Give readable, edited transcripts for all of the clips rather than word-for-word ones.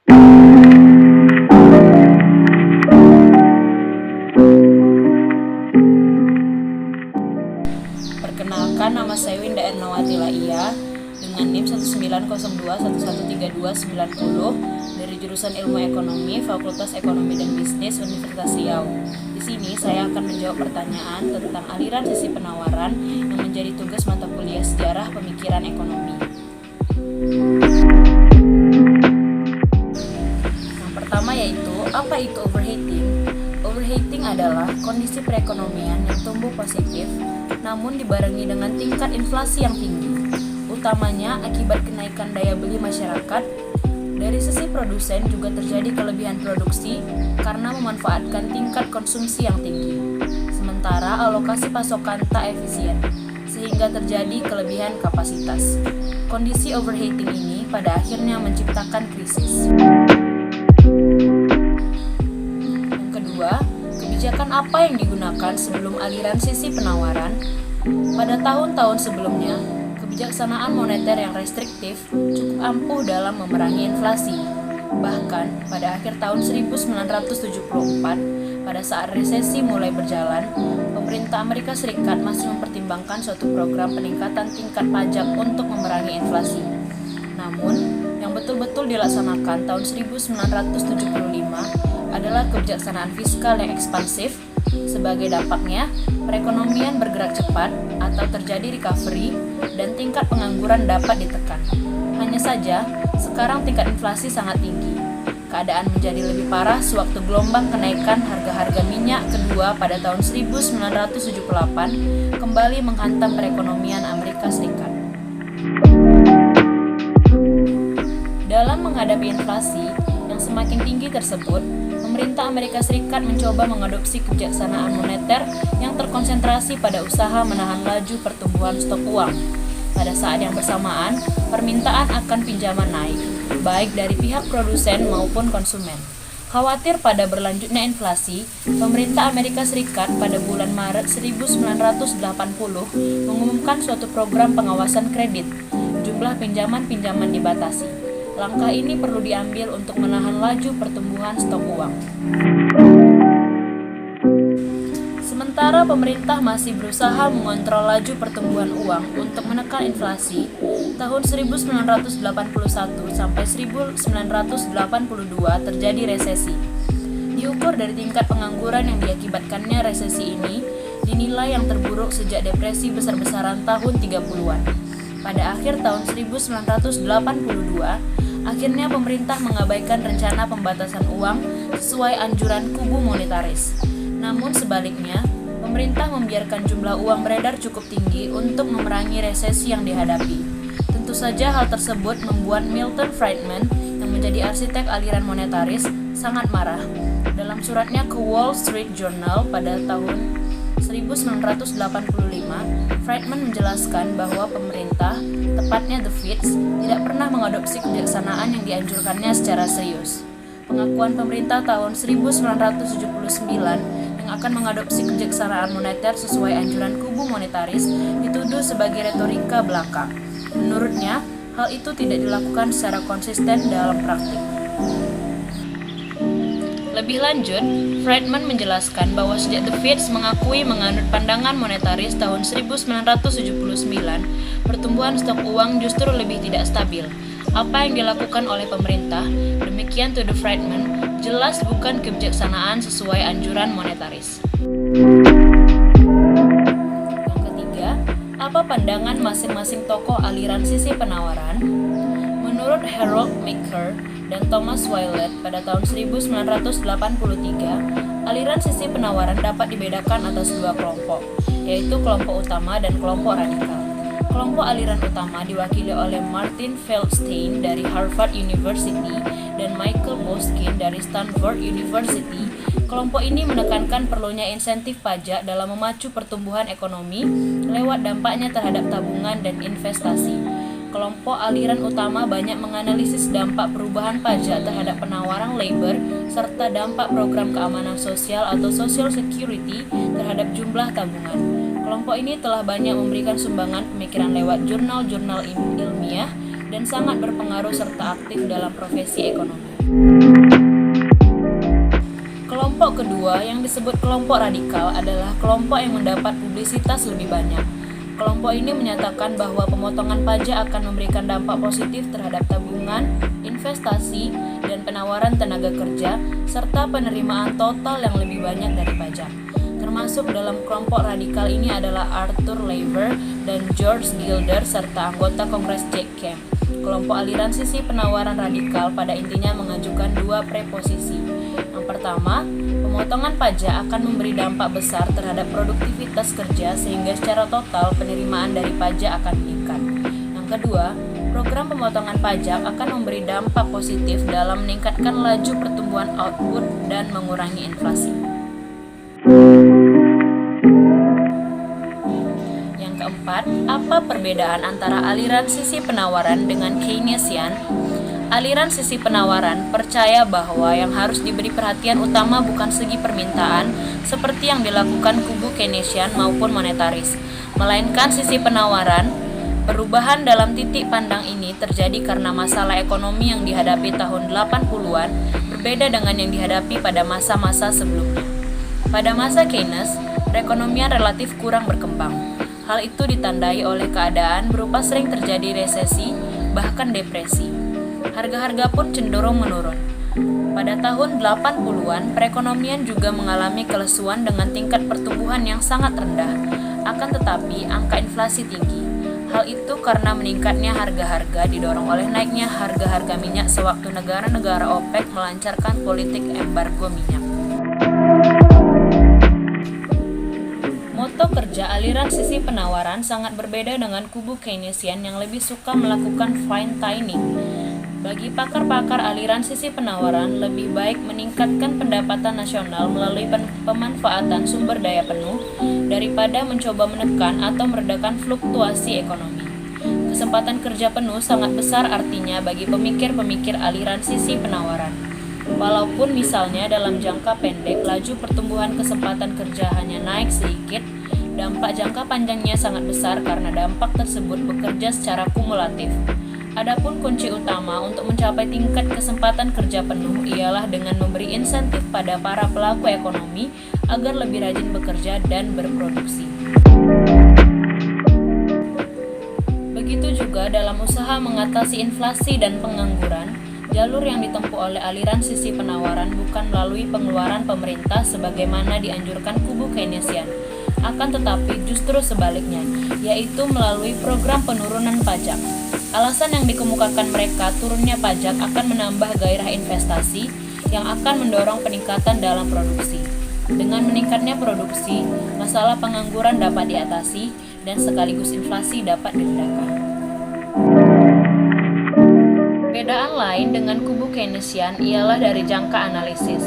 Perkenalkan, nama saya Winda Ernawati Laia dengan NIM 19021132990 dari jurusan Ilmu Ekonomi, Fakultas Ekonomi dan Bisnis Universitas Riau. Di sini saya akan menjawab pertanyaan tentang aliran sisi penawaran yang menjadi tugas mata kuliah Sejarah Pemikiran Ekonomi. Yang pertama yaitu, apa itu overheating? Overheating adalah kondisi perekonomian yang tumbuh positif namun dibarengi dengan tingkat inflasi yang tinggi, utamanya akibat kenaikan daya beli masyarakat. Dari sisi produsen juga terjadi kelebihan produksi karena memanfaatkan tingkat konsumsi yang tinggi, sementara alokasi pasokan tak efisien, sehingga terjadi kelebihan kapasitas. Kondisi overheating ini pada akhirnya menciptakan krisis. Yang kedua, kebijakan apa yang digunakan sebelum aliran sisi penawaran? Pada tahun-tahun sebelumnya, kebijaksanaan moneter yang restriktif cukup ampuh dalam memerangi inflasi. Bahkan, pada akhir tahun 1974, pada saat resesi mulai berjalan, pemerintah Amerika Serikat masih mempertimbangkan suatu program peningkatan tingkat pajak untuk memerangi inflasi. Namun, yang betul-betul dilaksanakan tahun 1975 adalah kebijaksanaan fiskal yang ekspansif. Sebagai dampaknya, perekonomian bergerak cepat atau terjadi recovery dan tingkat pengangguran dapat ditekan. Hanya saja, sekarang tingkat inflasi sangat tinggi. Keadaan menjadi lebih parah sewaktu gelombang kenaikan harga-harga minyak kedua pada tahun 1978 kembali menghantam perekonomian Amerika Serikat. Dalam menghadapi inflasi yang semakin tinggi tersebut, pemerintah Amerika Serikat mencoba mengadopsi kebijaksanaan moneter yang terkonsentrasi pada usaha menahan laju pertumbuhan stok uang. Pada saat yang bersamaan, permintaan akan pinjaman naik, baik dari pihak produsen maupun konsumen. Khawatir pada berlanjutnya inflasi, pemerintah Amerika Serikat pada bulan Maret 1980 mengumumkan suatu program pengawasan kredit. Jumlah pinjaman-pinjaman dibatasi. Langkah ini perlu diambil untuk menahan laju pertumbuhan stok uang. Sementara pemerintah masih berusaha mengontrol laju pertumbuhan uang untuk menekan inflasi, tahun 1981 sampai 1982 terjadi resesi. Diukur dari tingkat pengangguran yang diakibatkannya resesi ini, dinilai yang terburuk sejak depresi besar-besaran tahun 30-an. Pada akhir tahun 1982, akhirnya pemerintah mengabaikan rencana pembatasan uang sesuai anjuran kubu monetaris. Namun sebaliknya, pemerintah membiarkan jumlah uang beredar cukup tinggi untuk memerangi resesi yang dihadapi. Tentu saja hal tersebut membuat Milton Friedman yang menjadi arsitek aliran monetaris sangat marah. Dalam suratnya ke Wall Street Journal pada tahun 1985, Friedman menjelaskan bahwa pemerintah, tepatnya the Feds, tidak pernah mengadopsi kebijaksanaan yang dianjurkannya secara serius. Pengakuan pemerintah tahun 1979 yang akan mengadopsi kebijaksanaan moneter sesuai anjuran kubu monetaris dituduh sebagai retorika belaka. Menurutnya, hal itu tidak dilakukan secara konsisten dalam praktik. Lebih lanjut, Friedman menjelaskan bahwa sejak the Feds mengakui menganut pandangan monetaris tahun 1979, pertumbuhan stok uang justru lebih tidak stabil. Apa yang dilakukan oleh pemerintah, demikian tuduh Friedman, jelas bukan kebijaksanaan sesuai anjuran monetaris. Yang ketiga, apa pandangan masing-masing tokoh aliran sisi penawaran? Menurut Harold Meeker dan Thomas Wyatt pada tahun 1983, aliran sisi penawaran dapat dibedakan atas dua kelompok, yaitu kelompok utama dan kelompok radikal. Kelompok aliran utama diwakili oleh Martin Feldstein dari Harvard University dan Michael Boskin dari Stanford University. Kelompok ini menekankan perlunya insentif pajak dalam memacu pertumbuhan ekonomi lewat dampaknya terhadap tabungan dan investasi. Kelompok aliran utama banyak menganalisis dampak perubahan pajak terhadap penawaran labor serta dampak program keamanan sosial atau social security terhadap jumlah tabungan. Kelompok ini telah banyak memberikan sumbangan pemikiran lewat jurnal-jurnal ilmiah dan sangat berpengaruh serta aktif dalam profesi ekonomi. Kelompok kedua yang disebut kelompok radikal adalah kelompok yang mendapat publisitas lebih banyak. Kelompok ini menyatakan bahwa pemotongan pajak akan memberikan dampak positif terhadap tabungan, investasi, dan penawaran tenaga kerja, serta penerimaan total yang lebih banyak dari pajak. Termasuk dalam kelompok radikal ini adalah Arthur Lever dan George Gilder serta anggota Kongres Jack Kemp. Kelompok aliran sisi penawaran radikal pada intinya mengajukan dua preposisi. Yang pertama, pemotongan pajak akan memberi dampak besar terhadap produktivitas kerja sehingga secara total penerimaan dari pajak akan meningkat. Yang kedua, program pemotongan pajak akan memberi dampak positif dalam meningkatkan laju pertumbuhan output dan mengurangi inflasi. Yang keempat, apa perbedaan antara aliran sisi penawaran dengan Keynesian? Aliran sisi penawaran percaya bahwa yang harus diberi perhatian utama bukan segi permintaan seperti yang dilakukan kubu Keynesian maupun monetaris, melainkan sisi penawaran. Perubahan dalam titik pandang ini terjadi karena masalah ekonomi yang dihadapi tahun 80-an berbeda dengan yang dihadapi pada masa-masa sebelumnya. Pada masa Keynes, perekonomian relatif kurang berkembang. Hal itu ditandai oleh keadaan berupa sering terjadi resesi, bahkan depresi. Harga-harga pun cenderung menurun. Pada tahun 80-an, perekonomian juga mengalami kelesuan dengan tingkat pertumbuhan yang sangat rendah. Akan tetapi, angka inflasi tinggi. Hal itu karena meningkatnya harga-harga didorong oleh naiknya harga-harga minyak sewaktu negara-negara OPEC melancarkan politik embargo minyak. Moto kerja aliran sisi penawaran sangat berbeda dengan kubu Keynesian yang lebih suka melakukan fine tuning. Bagi pakar-pakar aliran sisi penawaran, lebih baik meningkatkan pendapatan nasional melalui pemanfaatan sumber daya penuh daripada mencoba menekan atau meredakan fluktuasi ekonomi. Kesempatan kerja penuh sangat besar artinya bagi pemikir-pemikir aliran sisi penawaran. Walaupun misalnya dalam jangka pendek laju pertumbuhan kesempatan kerja hanya naik sedikit, dampak jangka panjangnya sangat besar karena dampak tersebut bekerja secara kumulatif. Adapun kunci utama untuk mencapai tingkat kesempatan kerja penuh ialah dengan memberi insentif pada para pelaku ekonomi agar lebih rajin bekerja dan berproduksi. Begitu juga dalam usaha mengatasi inflasi dan pengangguran, jalur yang ditempuh oleh aliran sisi penawaran bukan melalui pengeluaran pemerintah sebagaimana dianjurkan kubu Keynesian, akan tetapi justru sebaliknya, yaitu melalui program penurunan pajak. Alasan yang dikemukakan mereka, turunnya pajak akan menambah gairah investasi yang akan mendorong peningkatan dalam produksi. Dengan meningkatnya produksi, masalah pengangguran dapat diatasi dan sekaligus inflasi dapat direndahkan. Perbedaan lain dengan kubu Keynesian ialah dari jangka analisis.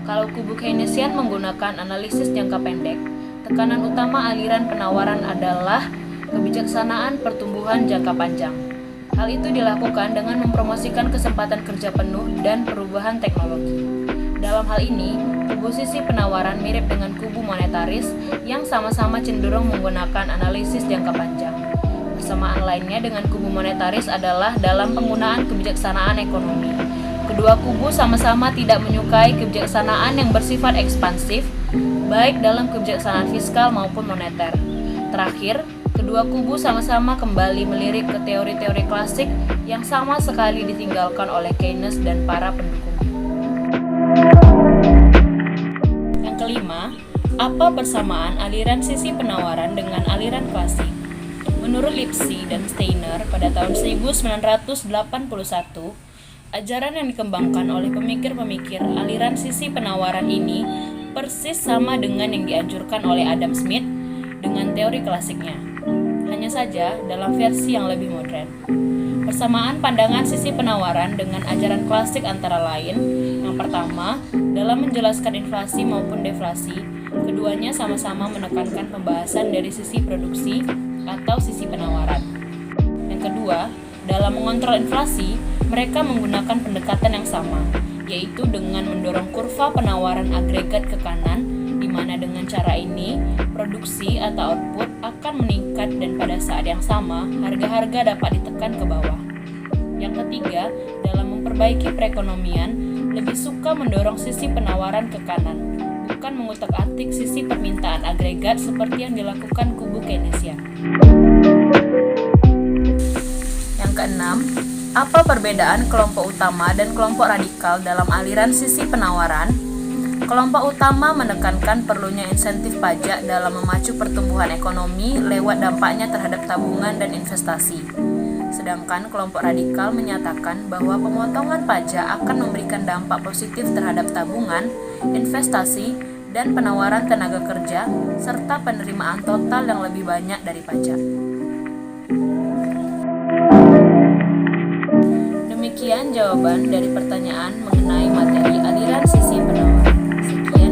Kalau kubu Keynesian menggunakan analisis jangka pendek, tekanan utama aliran penawaran adalah kebijaksanaan pertumbuhan jangka panjang. Hal itu dilakukan dengan mempromosikan kesempatan kerja penuh dan perubahan teknologi. Dalam hal ini, kubu sisi penawaran mirip dengan kubu monetaris yang sama-sama cenderung menggunakan analisis jangka panjang. Persamaan lainnya dengan kubu monetaris adalah dalam penggunaan kebijaksanaan ekonomi. Kedua kubu sama-sama tidak menyukai kebijaksanaan yang bersifat ekspansif, baik dalam kebijaksanaan fiskal maupun moneter. Terakhir, kedua kubu sama-sama kembali melirik ke teori-teori klasik yang sama sekali ditinggalkan oleh Keynes dan para pendukungnya. Yang kelima, apa persamaan aliran sisi penawaran dengan aliran klasik? Menurut Lipsy dan Steiner pada tahun 1981, ajaran yang dikembangkan oleh pemikir-pemikir aliran sisi penawaran ini persis sama dengan yang dianjurkan oleh Adam Smith dengan teori klasiknya. Hanya saja dalam versi yang lebih modern. Persamaan pandangan sisi penawaran dengan ajaran klasik antara lain, yang pertama, dalam menjelaskan inflasi maupun deflasi, keduanya sama-sama menekankan pembahasan dari sisi produksi atau sisi penawaran. Yang kedua, dalam mengontrol inflasi, mereka menggunakan pendekatan yang sama, yaitu dengan mendorong kurva penawaran agregat ke kanan, di mana dengan cara ini, produksi atau output akan meningkat dan pada saat yang sama, harga-harga dapat ditekan ke bawah. Yang ketiga, dalam memperbaiki perekonomian lebih suka mendorong sisi penawaran ke kanan, bukan mengutak-atik sisi permintaan agregat seperti yang dilakukan kubu Keynesian. Yang keenam, apa perbedaan kelompok utama dan kelompok radikal dalam aliran sisi penawaran? Kelompok utama menekankan perlunya insentif pajak dalam memacu pertumbuhan ekonomi lewat dampaknya terhadap tabungan dan investasi. Sedangkan kelompok radikal menyatakan bahwa pemotongan pajak akan memberikan dampak positif terhadap tabungan, investasi, dan penawaran tenaga kerja, serta penerimaan total yang lebih banyak dari pajak. Demikian jawaban dari pertanyaan mengenai materi aliran sisi penawaran. Sekian